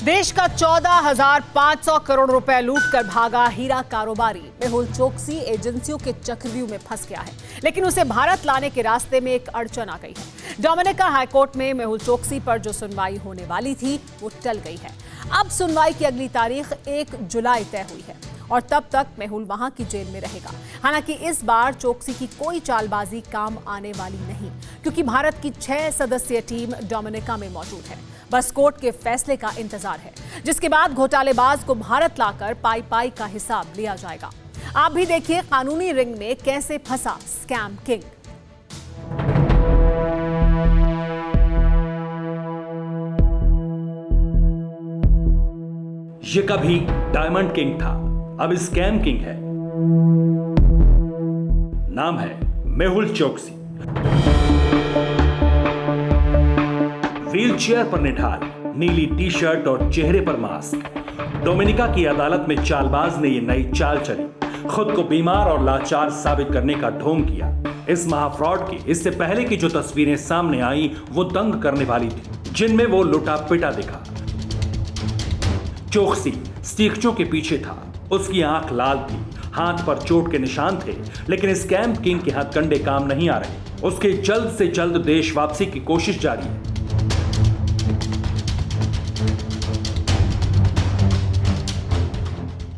देश का 14,500 करोड़ रुपए लूटकर भागा हीरा कारोबारी मेहुल चोकसी एजेंसियों के चक्रव्यूह में फंस गया है, लेकिन उसे भारत लाने के रास्ते में एक अड़चन आ गई है। डोमिनिका हाईकोर्ट में मेहुल चोकसी पर जो सुनवाई होने वाली थी वो टल गई है। अब सुनवाई की अगली तारीख 1 जुलाई तय हुई है और तब तक मेहुल वहां की जेल में रहेगा। हालांकि इस बार चोकसी की कोई चालबाजी काम आने वाली नहीं, क्योंकि भारत की 6 सदस्यीय टीम डोमिनिका में मौजूद है। बस कोर्ट के फैसले का इंतजार है, जिसके बाद घोटालेबाज को भारत लाकर पाई पाई का हिसाब लिया जाएगा। आप भी देखिए कानूनी रिंग में कैसे फंसा स्कैम किंग। ये कभी डायमंड किंग था, अब स्कैम किंग है। नाम है मेहुल चोकसी। व्हीलचेयर पर निठाल, नीली टी शर्ट और चेहरे पर मास्क। डोमिनिका की अदालत में चालबाज ने ये नई चाल चली, खुद को बीमार और लाचार साबित करने का ढोंग किया। इस महाफ्रॉड की इससे पहले की जो तस्वीरें सामने आई वो दंग करने वाली थी, जिनमें वो लुटा पिटा दिखा। चोकसी सीखचों के पीछे था, उसकी आंख लाल थी, हाथ पर चोट के निशान थे, लेकिन स्कैम किंग के हथकंडे काम नहीं आ रहे। उसके जल्द से जल्द देश वापसी की कोशिश जारी है।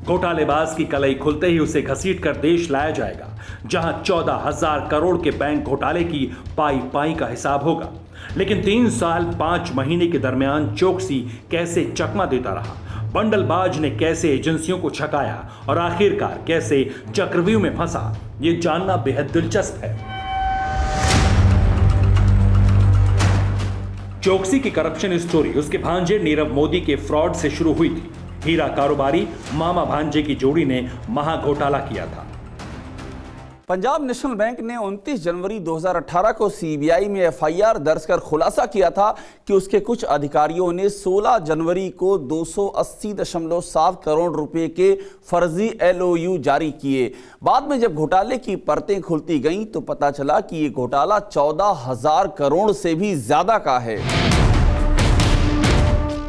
घोटालेबाज की कलई खुलते ही उसे घसीटकर देश लाया जाएगा, जहां 14,000 करोड़ के बैंक घोटाले की पाई पाई का हिसाब होगा। लेकिन 3 साल 5 महीने के दरमियान चोकसी कैसे चकमा देता रहा, बंडलबाज ने कैसे एजेंसियों को छकाया और आखिरकार कैसे चक्रव्यूह में फंसा, ये जानना बेहद दिलचस्प है। चोकसी की करप्शन स्टोरी उसके भांजे नीरव मोदी के फ्रॉड से शुरू हुई थी। हीरा कारोबारी मामा भांजे की जोड़ी ने महाघोटाला किया था। पंजाब नेशनल बैंक ने 29 जनवरी 2018 को सीबीआई में एफआईआर दर्ज कर खुलासा किया था कि उसके कुछ अधिकारियों ने 16 जनवरी को 280.7 करोड़ रुपए के फर्जी एलओयू जारी किए। बाद में जब घोटाले की परतें खुलती गईं तो पता चला कि ये घोटाला 14,000 करोड़ से भी ज्यादा का है।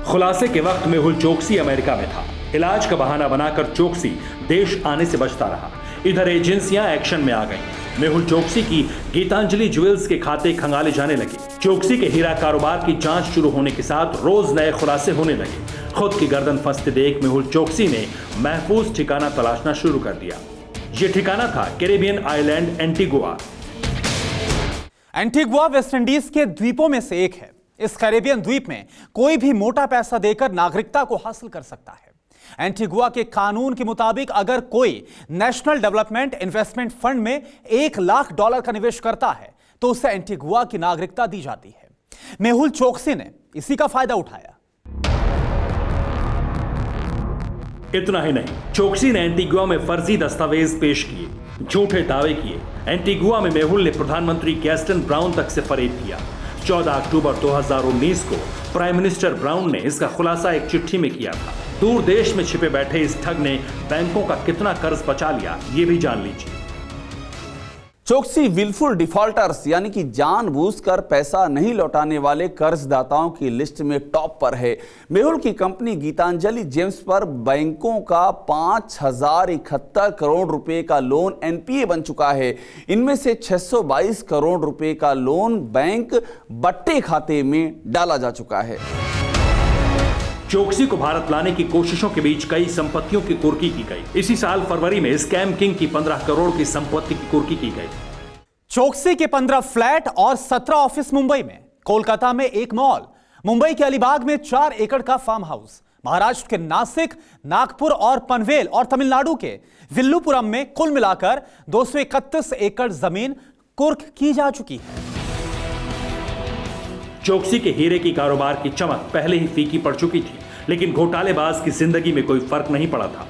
खुलासे के वक्त मेहुल चोकसी अमेरिका में था। इलाज का बहाना बनाकर चोकसी देश आने से बचता रहा। इधर एजेंसियां एक्शन में आ गईं। मेहुल चोकसी की गीतांजलि ज्वेल्स के खाते खंगाले जाने लगे। चोकसी के हीरा कारोबार की जांच शुरू होने के साथ रोज नए खुलासे होने लगे। खुद की गर्दन फंसते देख मेहुल चोकसी ने महफूज ठिकाना तलाशना शुरू कर दिया। यह ठिकाना था Caribbean island Antigua. Antigua West Indies के द्वीपों में से एक है। इस कैरेबियन द्वीप में कोई भी मोटा पैसा देकर नागरिकता को हासिल कर सकता है। एंटीगुआ के कानून के मुताबिक अगर कोई नेशनल डेवलपमेंट इन्वेस्टमेंट फंड में $1 लाख का निवेश करता है तो उसे एंटीगुआ की नागरिकता दी जाती है। मेहुल चोकसी ने इसी का फायदा उठाया। इतना ही नहीं, चोकसी ने एंटीगुआ में फर्जी दस्तावेज पेश किए, झूठे दावे किए। एंटीगुआ में मेहुल ने प्रधानमंत्री गैस्टन ब्राउन तक से फरेब किया। 14 अक्टूबर 2019 को प्राइम मिनिस्टर ब्राउन ने इसका खुलासा एक चिट्ठी में किया था। दूर देश में छिपे बैठे इस ठग ने बैंकों का कितना कर्ज बचा लिया, ये भी जान लीजिए। चोकसी विलफुल डिफॉल्टर्स यानी कि जानबूझकर पैसा नहीं लौटाने वाले कर्जदाताओं की लिस्ट में टॉप पर है। मेहुल की कंपनी गीतांजलि जेम्स पर बैंकों का 5,071 करोड़ रुपए का लोन एनपीए बन चुका है। इनमें से 622 करोड़ रुपए का लोन बैंक बट्टे खाते में डाला जा चुका है। चोकसी को भारत लाने की कोशिशों के बीच कई संपत्तियों की कुर्की की गई। इसी साल फरवरी में स्कैम किंग की 15 करोड़ की संपत्ति की कुर्की की गई। चोकसी के 15 फ्लैट और 17 ऑफिस मुंबई में, कोलकाता में एक मॉल, मुंबई के अलीबाग में 4 एकड़ का फार्म हाउस, महाराष्ट्र के नासिक, नागपुर और पनवेल और तमिलनाडु के विल्लुपुरम में कुल मिलाकर 231 एकड़ जमीन कुर्क की जा चुकी है। चोकसी के हीरे की कारोबार की चमक पहले ही फीकी पड़ चुकी थी, लेकिन घोटालेबाज की जिंदगी में कोई फर्क नहीं पड़ा था।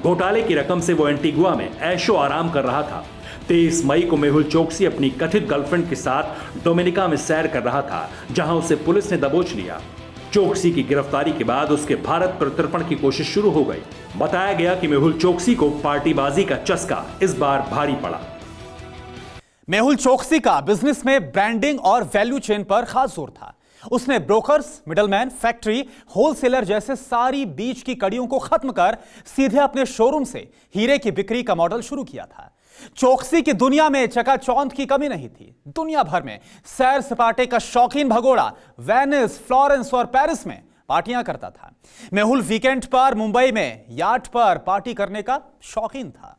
घोटाले की रकम से वो एंटीगुआ में ऐशो आराम कर रहा था। 23 मई को मेहुल चोकसी अपनी कथित गर्लफ्रेंड के साथ डोमिनिका में सैर कर रहा था, जहां उसे पुलिस ने दबोच लिया। चोकसी की गिरफ्तारी के बाद उसके भारत प्रत्यर्पण की कोशिश शुरू हो गई। बताया गया कि मेहुल चोकसी को पार्टीबाजी का चस्का इस बार भारी पड़ा। मेहुल चोकसी का बिजनेस में ब्रांडिंग और वैल्यू चेन पर खास जोर था। उसने ब्रोकर्स, मिडलमैन, फैक्ट्री, होलसेलर जैसे सारी बीच की कड़ियों को खत्म कर सीधे अपने शोरूम से हीरे की बिक्री का मॉडल शुरू किया था। चौकसी की दुनिया में चकाचौंध की कमी नहीं थी। दुनिया भर में सैर सपाटे का शौकीन भगोड़ा वेनिस, फ्लोरेंस और पेरिस में पार्टियां करता था। मेहुल वीकेंड पर मुंबई में याट पर पार्टी करने का शौकीन था।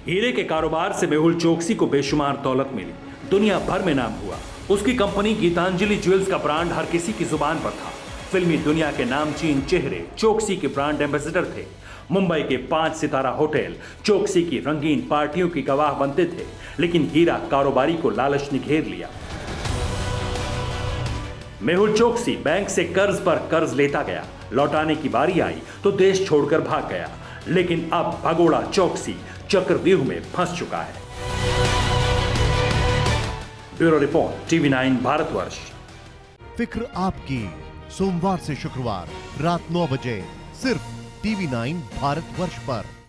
हीरे के कारोबार से मेहुल चोकसी को बेशुमार दौलत मिली, दुनिया भर में नाम हुआ। उसकी कंपनी गीतांजलि ज्वेल्स का ब्रांड हर किसी की जुबान पर था। फिल्मी दुनिया के नामचीन चेहरे चोकसी के ब्रांड एम्बेसडर थे। मुंबई के 5 सितारा होटल चोकसी की रंगीन पार्टियों की गवाह बनते थे, लेकिन हीरा कारोबारी को लालच ने घेर लिया। मेहुल चोकसी बैंक से कर्ज पर कर्ज लेता गया। लौटाने की बारी आई तो देश छोड़कर भाग गया। लेकिन अब भगोड़ा चोकसी चक्रव्यूह में फंस चुका है। Bureau report, TV9 Bharatvarsh. फिक्र आपकी, सोमवार से शुक्रवार रात 9 बजे सिर्फ TV9 भारतवर्ष पर।